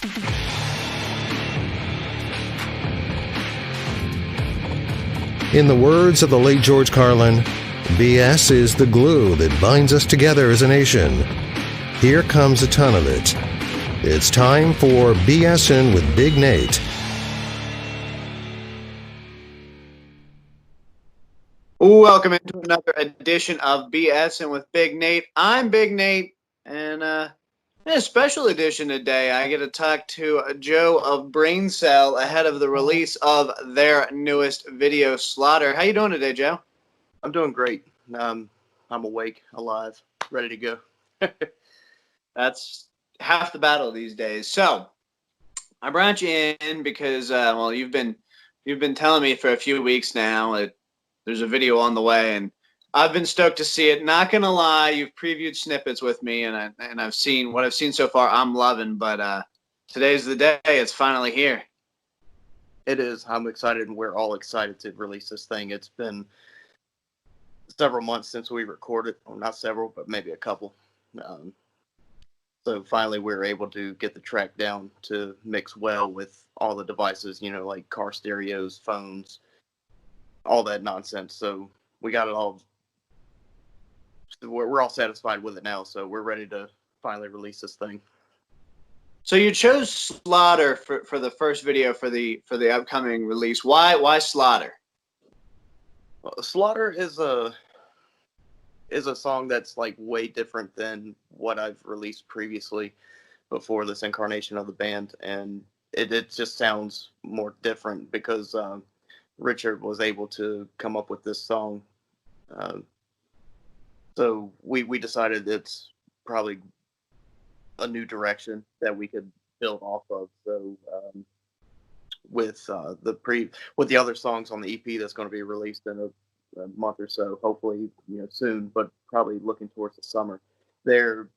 In the words of the late George Carlin, BS is the glue that binds us together as a nation. Here comes a ton of it. It's time for BSing with Big Nate. Welcome into another edition of BSing with Big Nate. I'm Big Nate, and in a special edition today, I get to talk to Joe of Braincell ahead of the release of their newest video, Slaughter. How you doing today, Joe? I'm doing great. I'm awake, alive, ready to go. That's half the battle these days. So I brought you in because, well, you've been telling me for a few weeks now that there's a video on the way, and I've been stoked to see it. Not gonna lie, you've previewed snippets with me, and I've seen what I've seen so far. I'm loving, but today's the day. It's finally here. It is. I'm excited, and we're all excited to release this thing. It's been several months since we recorded, or not several, but maybe a couple. So finally, we were able to get the track down to mix well with all the devices, like car stereos, phones, all that nonsense. So we got it all. We're all satisfied with it now, so we're ready to finally release this thing. So you chose Slaughter for the first video for the upcoming release. Why Slaughter? Well, Slaughter is a song that's like way different than what I've released previously before this incarnation of the band, and it just sounds more different because Richard was able to come up with this song. So we decided it's probably a new direction that we could build off of. So with the other songs on the EP that's going to be released in a month or so, hopefully soon, but probably looking towards the summer, they're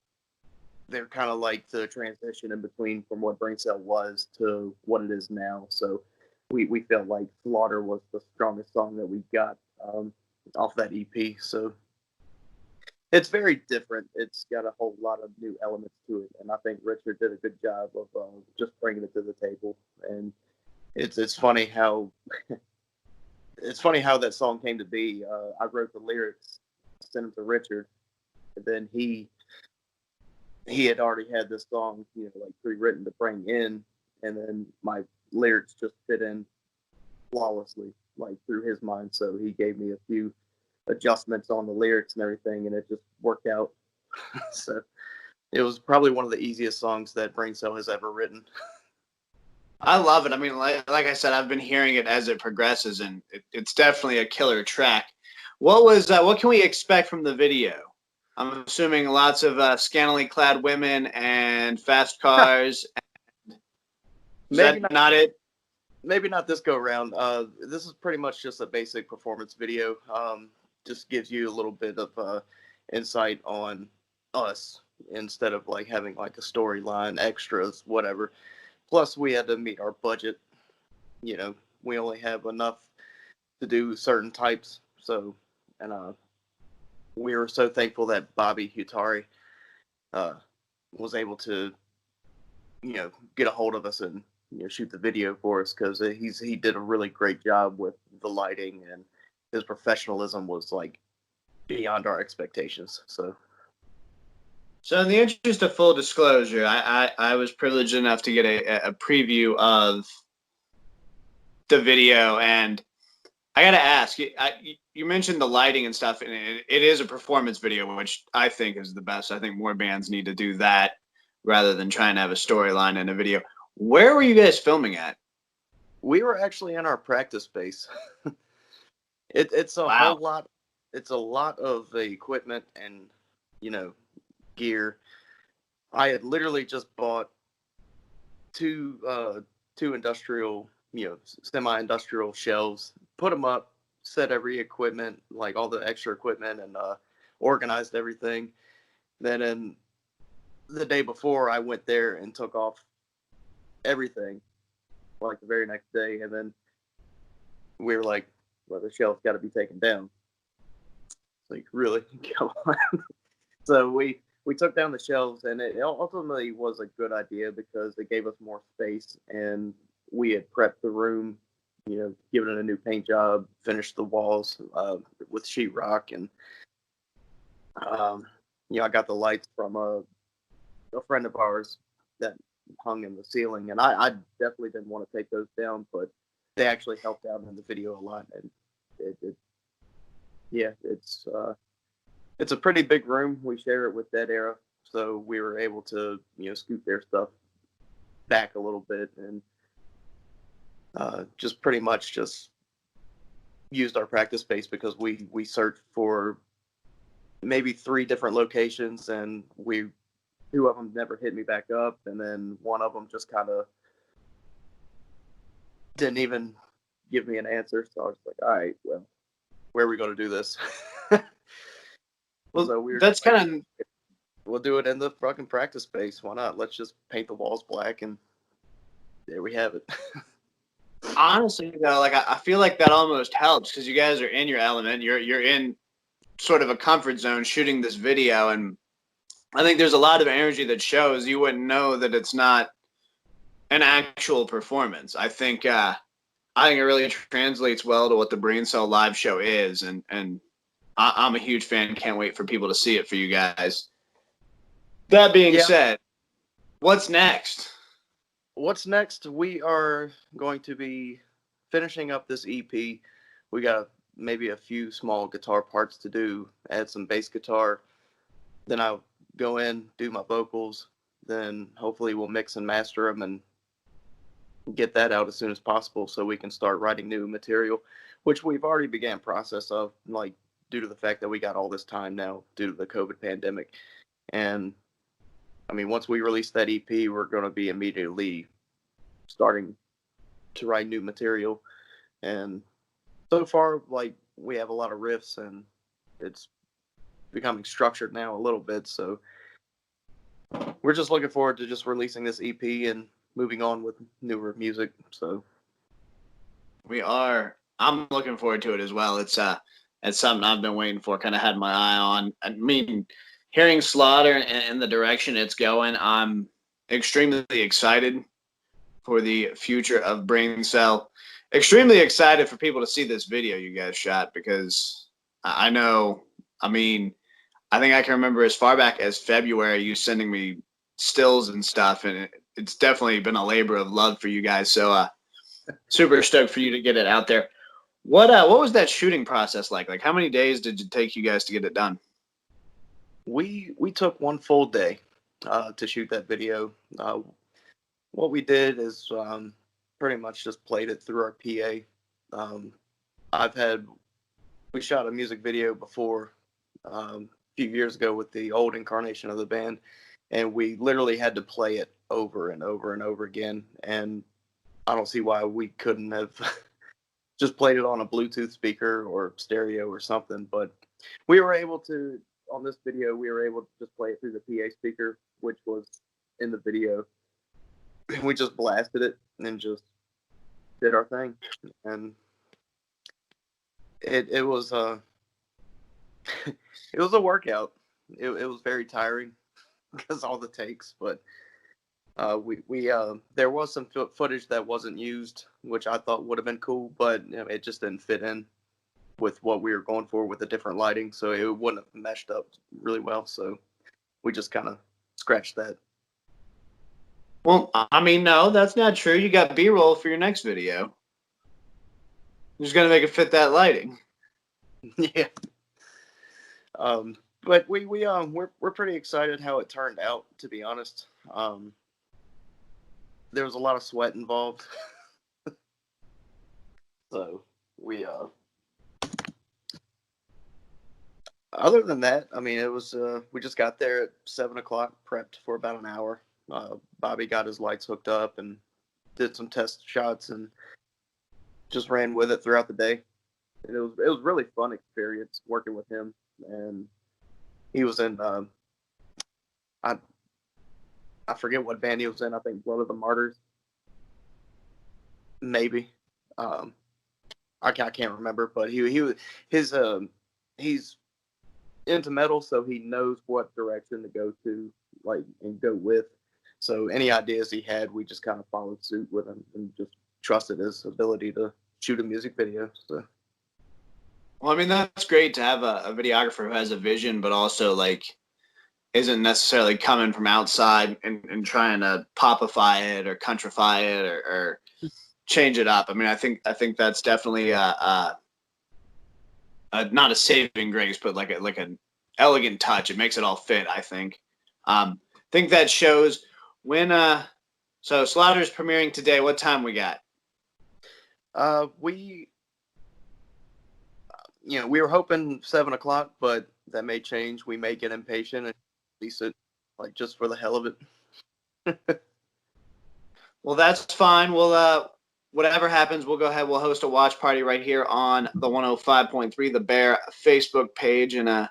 kind of like the transition in between from what Braincell was to what it is now. So we felt like Slaughter was the strongest song that we got off that EP. So it's very different. It's got a whole lot of new elements to it, and I think Richard did a good job of just bringing it to the table. And it's funny how that song came to be. I wrote the lyrics, sent them to Richard, and then he had already had this song, like pre-written to bring in, and then my lyrics just fit in flawlessly, like through his mind. So he gave me a few adjustments on the lyrics and everything, and it just worked out. So it was probably one of the easiest songs that Braincell has ever written. I love it. I mean, like I said, I've been hearing it as it progresses, and it's definitely a killer track. What can we expect from the video? I'm assuming lots of scantily clad women and fast cars. Maybe not it. Maybe not this go around. This is pretty much just a basic performance video. Just gives you a little bit of insight on us instead of like having like a storyline, extras, whatever. Plus, we had to meet our budget. We only have enough to do certain types. So, and we were so thankful that Bobby Hutari was able to, get a hold of us and shoot the video for us, because he did a really great job with the lighting, and his professionalism was like beyond our expectations. So in the interest of full disclosure, I was privileged enough to get a preview of the video, and I got to ask, you mentioned the lighting and stuff, and it is a performance video, which I think is the best. I think more bands need to do that rather than trying to have a storyline in a video. Where were you guys filming at? We were actually in our practice space. It's a whole lot. It's a lot of the equipment and, gear. I had literally just bought two industrial, semi-industrial shelves, put them up, set every equipment, like all the extra equipment, and organized everything. Then the day before, I went there and took off everything, like the very next day, and then we were like, well, the shelf's got to be taken down. Like, really? Come on. So we we took down the shelves, and it ultimately was a good idea because it gave us more space, and we had prepped the room, given it a new paint job, finished the walls with sheetrock, and I got the lights from a friend of ours that hung in the ceiling, and I definitely didn't want to take those down, but they actually helped out in the video a lot, and it's a pretty big room. We share it with Dead Era, so we were able to scoot their stuff back a little bit, and just pretty much just used our practice space because we searched for maybe 3 different locations, and 2 of them never hit me back up, and then one of them just kind of didn't even give me an answer. So I was like, all right, well, where are we going to do this? Well, so that's kind of, we'll do it in the fucking practice space. Why not? Let's just paint the walls black, and there we have it. honestly though, like I feel like that almost helps because you guys are in your element. You're in sort of a comfort zone shooting this video, and I think there's a lot of energy that shows. You wouldn't know that it's not an actual performance. I think it really translates well to what the Braincell live show is, and I'm a huge fan. Can't wait for people to see it for you guys. That being said, what's next? What's next? We are going to be finishing up this EP. We got maybe a few small guitar parts to do, add some bass guitar. Then I'll go in, do my vocals. Then hopefully we'll mix and master them and get that out as soon as possible so we can start writing new material, which we've already began process of, like, due to the fact that we got all this time now due to the COVID pandemic. And I mean, once we release that EP, we're going to be immediately starting to write new material. And so far, like, we have a lot of riffs, and it's becoming structured now a little bit. So we're just looking forward to just releasing this EP and moving on with newer music. So we are. I'm looking forward to it as well. It's something I've been waiting for. Kind of had my eye on. I mean, hearing Slaughter and the direction it's going, I'm extremely excited for the future of Braincell. Extremely excited for people to see this video you guys shot, because I know. I mean, I think I can remember as far back as February you sending me stills and stuff, and it's definitely been a labor of love for you guys. So super stoked for you to get it out there. What was that shooting process like? Like, how many days did it take you guys to get it done? we took one full day to shoot that video. What we did is pretty much just played it through our PA. We shot a music video before a few years ago with the old incarnation of the band, and we literally had to play it over and over and over again. And I don't see why we couldn't have just played it on a Bluetooth speaker or stereo or something. But we were able to, on this video, we were able to just play it through the PA speaker, which was in the video. We just blasted it and just did our thing. And it was it was a workout. It was very tiring because all the takes, but we there was some footage that wasn't used, which I thought would have been cool, but it just didn't fit in with what we were going for with the different lighting, so it wouldn't have meshed up really well. So we just kind of scratched that. Well, I mean, no, that's not true. You got B-roll for your next video. You're just gonna make it fit that lighting. Yeah. But we're pretty excited how it turned out, to be honest. There was a lot of sweat involved. So we other than that, I mean, it was we just got there at 7:00, prepped for about an hour. Bobby got his lights hooked up and did some test shots and just ran with it throughout the day. And it was really fun experience working with him. And he was in I forget what band he was in. I think Blood of the Martyrs, maybe. I can't remember, but he's into metal, so he knows what direction to go to, like, and go with. So any ideas he had, we just kind of followed suit with him and just trusted his ability to shoot a music video. So. Well, I mean, that's great to have a videographer who has a vision, but also like isn't necessarily coming from outside and trying to popify it or countrify it or change it up. I mean, I think that's definitely not a saving grace, but like an elegant touch. It makes it all fit, I think. Think that shows when so Slaughter's premiering today. What time we got? We were hoping 7:00, but that may change. We may get impatient and release it like just for the hell of it. Well, that's fine. We'll whatever happens, we'll go ahead. We'll host a watch party right here on the 105.3 The Bear Facebook page and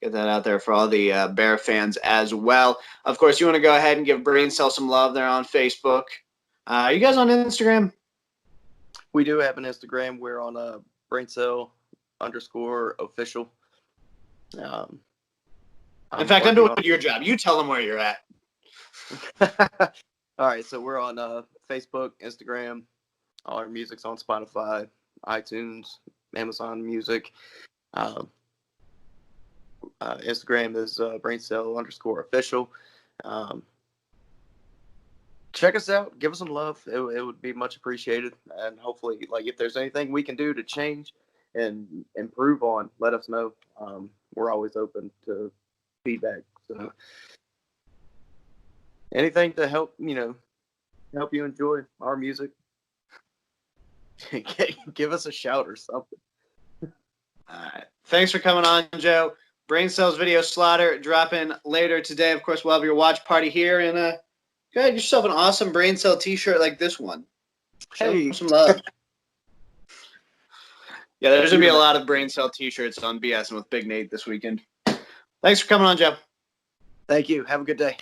get that out there for all the Bear fans as well. Of course, you want to go ahead and give Braincell some love there on Facebook. Are you guys on Instagram? We do have an Instagram. We're on Braincell_official. In fact, I'm doing your job. You tell them where you're at. All right, so we're on Facebook, Instagram. All our music's on Spotify, iTunes, Amazon Music. Instagram is Braincell_official. Check us out. Give us some love. It would be much appreciated. And hopefully, like, if there's anything we can do to change and improve on, let us know. We're always open to feedback. So anything to help you enjoy our music, give us a shout or something. All right. Thanks for coming on, Joe. Braincell's video Slaughter dropping later today. Of course, we'll have your watch party here, and go ahead, get yourself an awesome Braincell t-shirt like this one. Show some love. Yeah, there's going to be a lot of Braincell t-shirts on BSing with Big Nate this weekend. Thanks for coming on, Joe. Thank you. Have a good day.